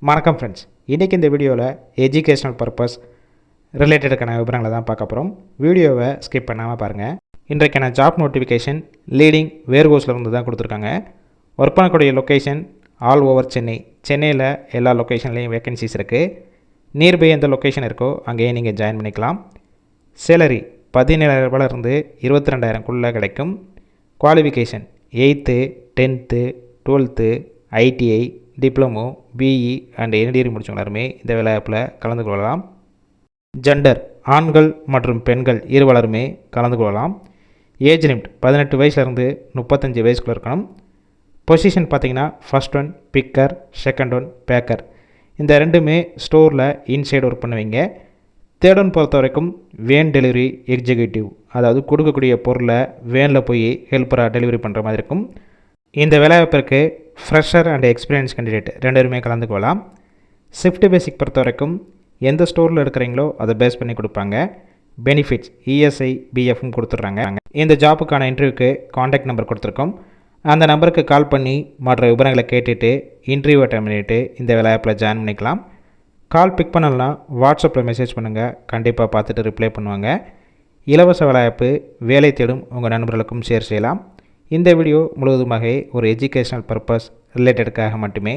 வணக்கம் ஃப்ரெண்ட்ஸ், இன்றைக்கி இந்த வீடியோவில் எஜுகேஷனல் பர்பஸ் ரிலேட்டடுக்கான விவரங்களை தான் பார்க்க போகிறோம். வீடியோவை ஸ்கிப் பண்ணாமல் பாருங்கள். இன்றைக்கான ஜாப் நோட்டிஃபிகேஷன் லீடிங் வேர்ஹவுஸில் இருந்து தான் கொடுத்துருக்காங்க. ஒர்க் பண்ணக்கூடிய லொக்கேஷன் ஆல் ஓவர் சென்னை. சென்னையில் எல்லா லொக்கேஷன்லேயும் வேக்கன்சிஸ் இருக்குது. நியர்பை எந்த லொக்கேஷன் இருக்கோ அங்கேயே நீங்கள் ஜாயின் பண்ணிக்கலாம். சேலரி 17,000 22,000 கிடைக்கும். Qualification 8th 10th 12th ITI diploma BE and என்டிஆர் முடிச்சவங்க எல்லாருமே இந்த வேலைவாய்ப்பில் கலந்து கொள்ளலாம். ஜெண்டர் ஆண்கள் மற்றும் பெண்கள் இருவலருமே கலந்து கொள்ளலாம். ஏஜ் லிமிட் 18 வயசுலேருந்து 35 வயசுக்குள்ளே இருக்கணும். பொசிஷன் பார்த்திங்கன்னா first one bigger, second one Baker. இந்த ரெண்டுமே ஸ்டோரில் இன்சைடு ஒர்க் பண்ணுவீங்க. தேர்ட் ஒன் பொறுத்த வரைக்கும் வேன் டெலிவரி எக்ஸிக்யூட்டிவ், அதாவது கொடுக்கக்கூடிய பொருளை வேனில் போய் ஹெல்ப்பராக டெலிவரி பண்ணுற மாதிரி இருக்கும். இந்த வேலைவாய்ப்பிற்கு ஃப்ரெஷர் அண்ட் எக்ஸ்பீரியன்ஸ் கேண்டிடேட் ரெண்டுமே கலந்து கொள்ளலாம். ஷிஃப்ட் பேசிக் பொறுத்த வரைக்கும் எந்த ஸ்டோரில் எடுக்கிறீங்களோ அதை பேஸ் பண்ணி கொடுப்பாங்க. பெனிஃபிட்ஸ் இஎஸ்ஐ பிஎஃப்ம் கொடுத்துட்றாங்க. இந்த ஜாப்புக்கான இன்டர்வியூக்கு காண்டாக்ட் நம்பர் கொடுத்துருக்கோம். அந்த நம்பருக்கு கால் பண்ணி மற்ற விவரங்களை கேட்டுட்டு இன்டர்வியூ அட்டெண்ட் பண்ணிவிட்டு இந்த வேலைவாய்ப்பில் ஜாயின் பண்ணிக்கலாம். கால் பிக் பண்ணலாம், வாட்ஸ்அப்பில் மெசேஜ் பண்ணுங்கள், கண்டிப்பாக பார்த்துட்டு ரிப்ளை பண்ணுவாங்க. இலவச வேலைவாய்ப்பு வேலை தேடும் உங்கள் நண்பர்களுக்கும் ஷேர் செய்யலாம். இந்த வீடியோ முழுவதுமாக ஒரு எஜுகேஷனல் பர்பஸ் ரிலேட்டடுக்காக மட்டுமே.